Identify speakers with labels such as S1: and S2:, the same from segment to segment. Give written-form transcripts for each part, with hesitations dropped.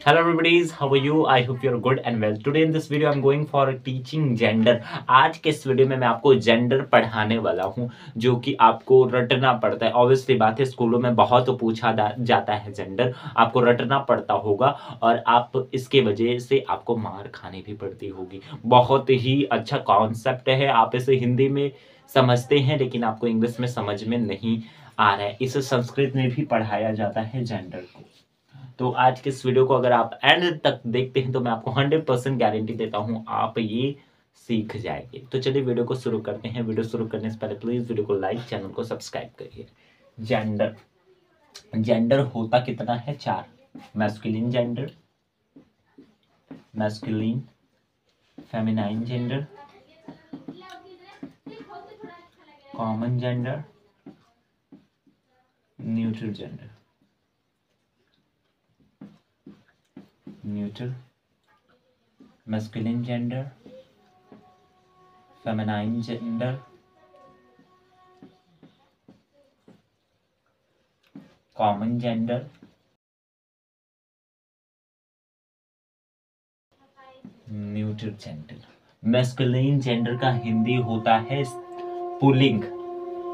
S1: Hello everybody, how are you? I hope you're good and well. Today in this video I'm going for teaching gender. आज के इस video में मैं आपको gender पढ़ाने वाला हूं जो कि आपको रटना पड़ता है। ऑब्वियसली बात है, स्कूलों में बहुत पूछा जाता है जेंडर, आपको रटना पड़ता होगा और आप इसके वजह से आपको मार खानी भी पड़ती होगी। बहुत ही अच्छा कॉन्सेप्ट है, आप इसे हिंदी में समझते हैं लेकिन आपको इंग्लिश में समझ में नहीं आ रहा है। इसे संस्कृत में भी पढ़ाया जाता है जेंडर को। तो आज के इस वीडियो को अगर आप एंड तक देखते हैं तो मैं आपको 100% गारंटी देता हूं आप ये सीख जाएंगे। तो चलिए वीडियो को शुरू करते हैं। वीडियो शुरू करने से पहले प्लीज वीडियो को लाइक, चैनल को सब्सक्राइब करिए। जेंडर जेंडर होता कितना है? 4। Masculine gender, masculine, feminine gender, common gender, neutral gender. Neutral, masculine gender, feminine gender, common gender, neutral gender. Masculine gender का हिंदी होता है पुल्लिंग,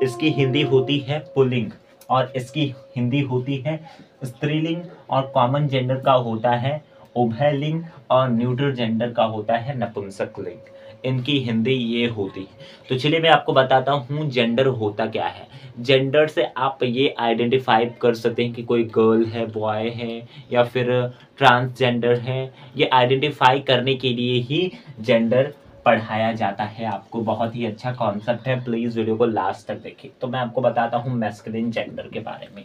S1: इसकी हिंदी होती है पुल्लिंग, और इसकी हिंदी होती है स्त्रीलिंग। और कॉमन जेंडर का होता है उभयलिंग, और न्यूट्रल जेंडर का होता है नपुंसकलिंग। इनकी हिंदी ये होती है। तो चलिए मैं आपको बताता हूँ जेंडर होता क्या है। जेंडर से आप ये आइडेंटिफाई कर सकते हैं कि कोई गर्ल है, बॉय है या फिर ट्रांसजेंडर है। ये आइडेंटिफाई करने के लिए ही जेंडर पढ़ाया जाता है आपको। बहुत ही अच्छा कॉन्सेप्ट है, प्लीज वीडियो को लास्ट तक देखिए। तो मैं आपको बताता हूँ मैस्कुलिन जेंडर के बारे में।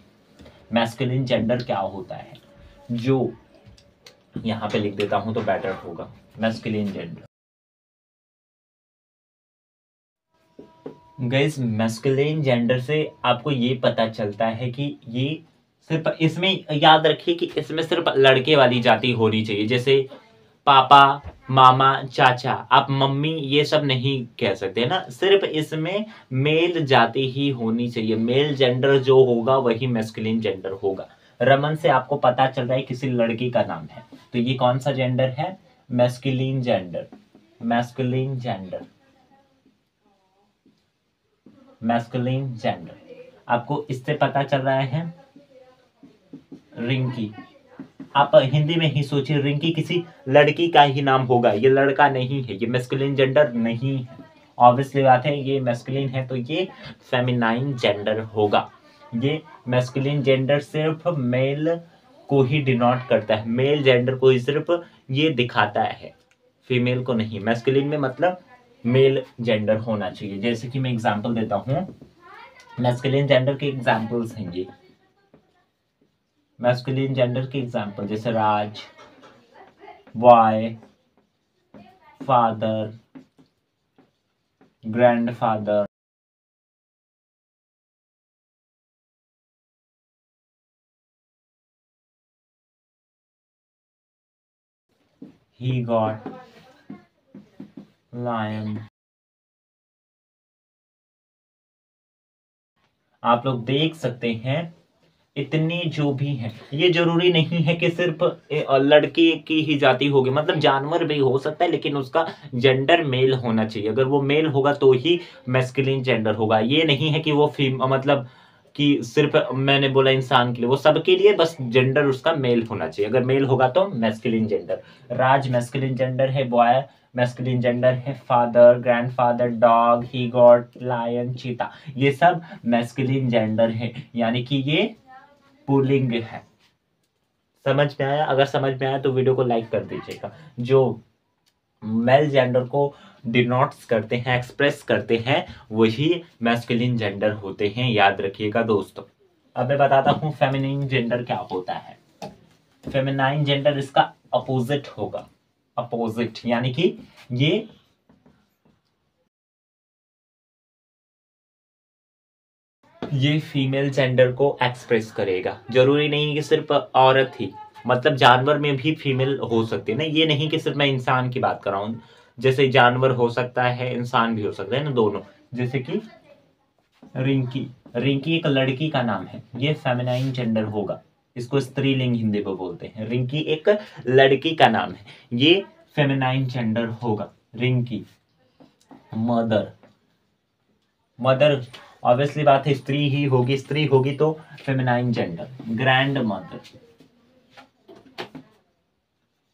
S1: मैस्कुलिन जेंडर क्या होता है, जो यहाँ पे लिख देता हूँ तो बेटर होगा। Masculine gender, guys masculine gender से आपको ये पता चलता है कि ये सिर्फ, इसमें याद रखिए कि इसमें सिर्फ लड़के वाली जाति होनी चाहिए। जैसे पापा, मामा, चाचा, आप मम्मी ये सब नहीं कह सकते ना। सिर्फ इसमें मेल जाति ही होनी चाहिए। मेल जेंडर जो होगा वही मैस्कुलिन जेंडर होगा। रमन से आपको पता चल रहा है किसी लड़की का नाम है, तो ये कौन सा जेंडर है? Masculine gender. Masculine gender, masculine gender. आपको इससे पता चल रहा है रिंकी। आप हिंदी में ही सोचिए, रिंकी किसी लड़की का ही नाम होगा, ये लड़का नहीं है, ये मैस्कुलिन जेंडर नहीं है। ऑब्वियसली बात है, ये मैस्कुलिन है तो ये फेमिनाइन जेंडर होगा। ये मैस्कुलिन जेंडर सिर्फ मेल को ही डिनोट करता है, मेल जेंडर को ही सिर्फ ये दिखाता है, फीमेल को नहीं। मैस्कुलिन में मतलब मेल जेंडर होना चाहिए। जैसे कि मैं एग्जांपल देता हूँ, मैस्कुलिन जेंडर के एग्जांपल्स हैं ये। मैस्कुलिन जेंडर के एग्जांपल जैसे Raj, boy, father, grandfather, he got, lion। आप लोग देख सकते हैं इतनी जो भी हैं, ये जरूरी नहीं है कि सिर्फ लड़की की ही जाति होगी, मतलब जानवर भी हो सकता है लेकिन उसका जेंडर मेल होना चाहिए। अगर वो मेल होगा तो ही मैस्कुलिन जेंडर होगा। ये नहीं है कि वो मतलब कि सिर्फ मैंने बोला इंसान के लिए, वो सबके लिए, बस जेंडर उसका मेल होना चाहिए। अगर मेल होगा तो masculine gender. Raj masculine gender है, बॉय मैस्कुलिन जेंडर है, father, grandfather, dog, he goat, lion, cheetah, ये सब मैस्कुलिन जेंडर है, यानी कि ये पुल्लिंग है। समझ में आया? अगर समझ में आया तो वीडियो को लाइक कर दीजिएगा। जो मेल जेंडर को डिनोट्स करते हैं, एक्सप्रेस करते हैं, वही मैस्कुलिन जेंडर होते हैं, याद रखिएगा दोस्तों। अब मैं बताता हूँ फेमिनिन जेंडर क्या होता है। फेमिनाइन जेंडर इसका अपोजिट होगा। अपोजिट यानी कि ये फीमेल जेंडर को एक्सप्रेस करेगा। जरूरी नहीं कि सिर्फ औरत ही, मतलब जानवर में भी फीमेल हो सकती है ना। ये नहीं कि सिर्फ मैं इंसान की बात कर रहा हूँ, जैसे जानवर हो सकता है, इंसान भी हो सकता है ना, दोनों। जैसे कि रिंकी, रिंकी एक लड़की का नाम है, ये फेमिनाइन जेंडर होगा। इसको स्त्रीलिंग हिंदी में बोलते हैं। रिंकी एक लड़की का नाम है, ये फेमिनाइन जेंडर होगा। रिंकी। मदर, मदर ऑब्वियसली बात है स्त्री ही होगी, स्त्री होगी तो feminine gender. Grand mother,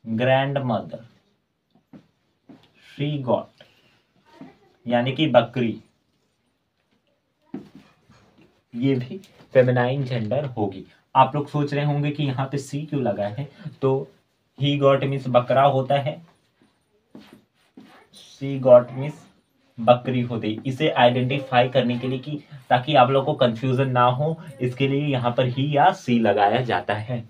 S1: grand mother. She got यानी कि बकरी, ये भी फेमिनाइन जेंडर होगी। आप लोग सोच रहे होंगे कि यहाँ पे सी क्यों लगा है, तो ही गॉट मीन्स बकरा होता है, सी गॉट मीन्स बकरी होती। इसे आइडेंटिफाई करने के लिए कि ताकि आप लोग को कंफ्यूजन ना हो, इसके लिए यहाँ पर ही या सी लगाया जाता है।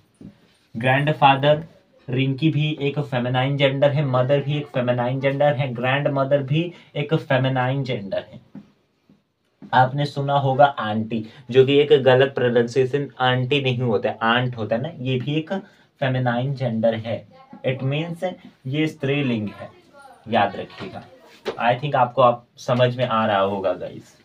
S1: ग्रैंडफादर, रिंकी भी एक फेमिनाइन जेंडर है, मदर भी एक फेमिनाइन जेंडर है, ग्रैंड मदर भी एक फेमिनाइन जेंडर है। आपने सुना होगा आंटी, जो कि एक गलत प्रोनाउंसिएशन, आंटी नहीं होता है, आंट होता है ना, ये भी एक फेमिनाइन जेंडर है। इट मीन्स ये स्त्रीलिंग है, याद रखिएगा। आई थिंक आपको आप समझ में आ रहा होगा गाइस।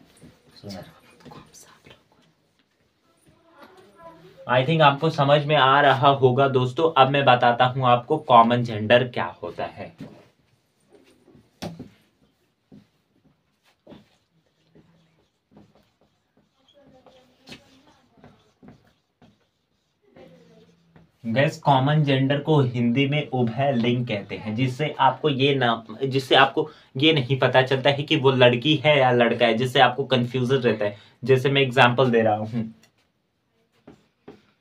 S1: आई थिंक आपको समझ में आ रहा होगा दोस्तों। अब मैं बताता हूं आपको कॉमन जेंडर क्या होता है। गैस कॉमन जेंडर को हिंदी में उभय लिंग कहते हैं, जिससे आपको ये नहीं पता चलता है कि वो लड़की है या लड़का है, जिससे आपको कंफ्यूजन रहता है। जैसे मैं एग्जांपल दे रहा हूं,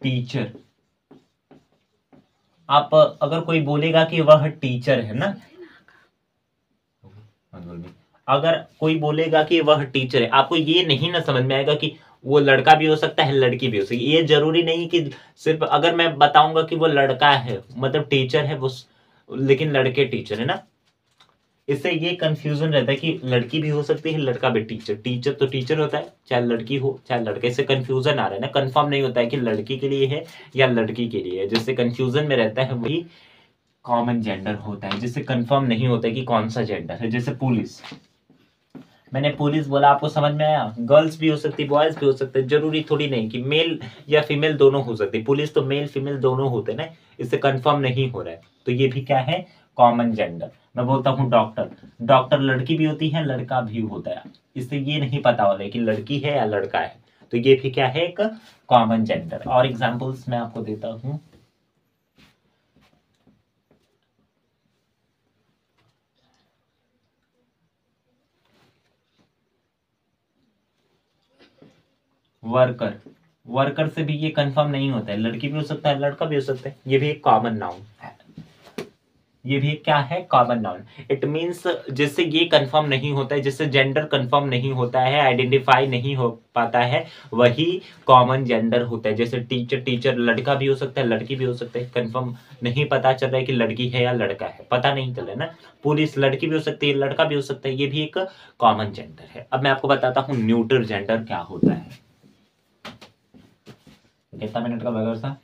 S1: टीचर। आप अगर कोई बोलेगा कि वह टीचर है ना, अगर कोई बोलेगा कि वह टीचर है, आपको ये नहीं ना समझ में आएगा कि वो लड़का भी हो सकता है, लड़की भी हो सकती है। ये जरूरी नहीं कि सिर्फ अगर मैं बताऊंगा कि वो लड़का है मतलब टीचर है वो, लेकिन लड़के टीचर है ना, इससे ये कंफ्यूजन रहता है कि लड़की भी हो सकती है, लड़का भी टीचर। टीचर तो टीचर होता है, चाहे लड़की हो चाहे लड़के। से कंफ्यूजन आ रहा है ना, कंफर्म नहीं होता है कि लड़की के लिए है या लड़की के लिए है। जिससे कंफ्यूजन में रहता है वही कॉमन जेंडर होता है, जिससे कंफर्म नहीं होता है कि कौन सा जेंडर है। जैसे पुलिस, मैंने पुलिस बोला, आपको समझ में आया? गर्ल्स भी हो सकती, बॉयज भी हो सकते, जरूरी थोड़ी नहीं कि मेल या फीमेल दोनों हो सकती। पुलिस तो मेल फीमेल दोनों होते ना, इससे कंफर्म नहीं हो रहा है, तो ये भी क्या है? Common gender. मैं बोलता हूँ डॉक्टर, डॉक्टर लड़की भी होती है लड़का भी होता है, इससे ये नहीं पता हो रहा है कि लड़की है या लड़का है, तो ये भी क्या है? एक कॉमन जेंडर। और एग्जाम्पल्स मैं आपको देता हूँ। वर्कर, वर्कर से भी ये कंफर्म नहीं होता है, लड़की भी हो सकता है लड़का भी हो सकता है, ये भी एक कॉमन नाउन है। ये भी क्या है? Common noun. इट मीन्स जिससे ये कंफर्म नहीं होता है, जिससे जेंडर कंफर्म नहीं होता है, आइडेंटिफाई नहीं हो पाता है, वही कॉमन जेंडर होता है। जैसे टीचर, टीचर लड़का भी हो सकता है लड़की भी हो सकता है, कंफर्म नहीं पता चल रहा है कि लड़की है या लड़का है, पता नहीं चल रहा है ना। पुलिस लड़की भी हो सकती है लड़का भी हो सकता है, ये भी एक कॉमन जेंडर है। अब मैं आपको बताता हूँ न्यूट्रल जेंडर क्या होता है। कितना मिनट का बगैर था?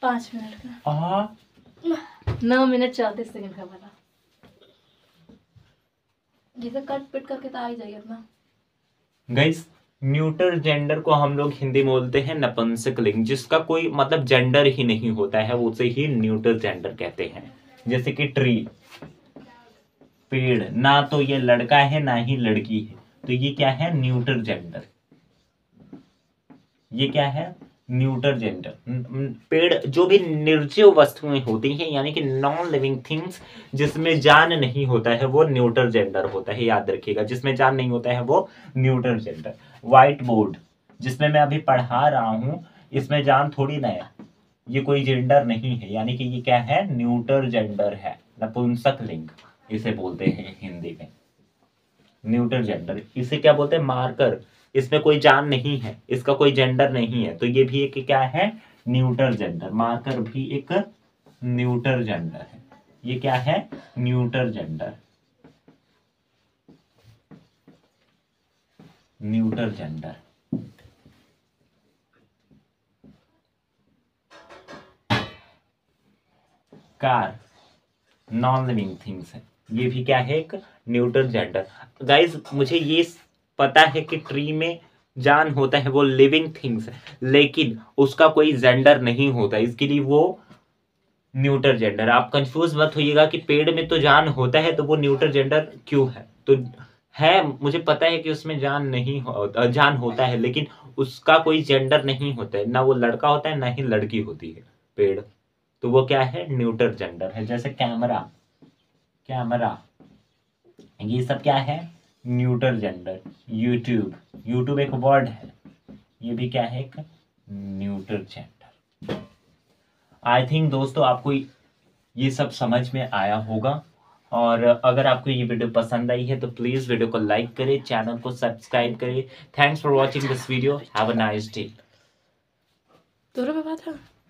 S2: 5 मिनट का। 9 मिनट 34 सेकंड का बना। जिसे कट पिट करके तो आ ही जाएगा अपना।
S1: गाइस न्यूट्रल जेंडर को हम लोग हिंदी में बोलते हैं नपुंसक लिंग, जिसका कोई मतलब जेंडर ही नहीं होता है, उसे ही न्यूट्रल जेंडर कहते हैं। जैसे कि ट्री, पेड़, ना तो ये लड़का है ना ही लड़की है, तो ये क्या है? Neutral gender. ये क्या है? Neutral gender. पेड़, जो भी निर्जीव वस्तुएं होती हैं यानी कि नॉन लिविंग थिंग्स, जिसमें जान नहीं होता है, वो न्यूट्रल जेंडर होता है, याद रखिएगा। जिसमें जान नहीं होता है वो न्यूट्रल जेंडर। व्हाइट बोर्ड, जिसमें मैं अभी पढ़ा रहा हूं, इसमें जान थोड़ी ना है, ये कोई जेंडर नहीं है, यानी कि ये क्या है? न्यूट्रल जेंडर है, नपुंसक लिंग इसे बोलते हैं हिंदी में, न्यूट्रल जेंडर। इसे क्या बोलते हैं? मार्कर, इसमें कोई जान नहीं है, इसका कोई जेंडर नहीं है, तो ये भी एक क्या है? Neutral gender. मार्कर भी एक न्यूट्रल जेंडर है। ये क्या है? Neutral gender, neutral gender. Car, non living things है, ये भी क्या है? एक न्यूट्रल जेंडर। गाइस मुझे ये पता है कि ट्री में जान होता है वो लिविंग थिंग्स है, लेकिन उसका कोई जेंडर नहीं होता, इसके लिए वो न्यूटर जेंडर। आप कंफ्यूज मत होइएगा कि पेड़ में तो जान होता है तो वो न्यूटर जेंडर क्यों है। तो है, मुझे पता है कि उसमें जान नहीं जान होता है, लेकिन उसका कोई जेंडर नहीं होता है, ना वो लड़का होता है ना ही लड़की होती है पेड़। तो वो क्या है, न्यूटर जेंडर है। जैसे कैमरा, कैमरा, ये सब क्या है, न्यूटर जेंडर। यूट्यूब, यूट्यूब एक वर्ड है, ये भी क्या है, एक न्यूटर जेंडर। आई थिंक दोस्तों आपको ये सब समझ में आया होगा, और अगर आपको ये वीडियो पसंद आई है तो प्लीज वीडियो को लाइक करें, चैनल को सब्सक्राइब करें। Thanks for watching this video, have a nice day.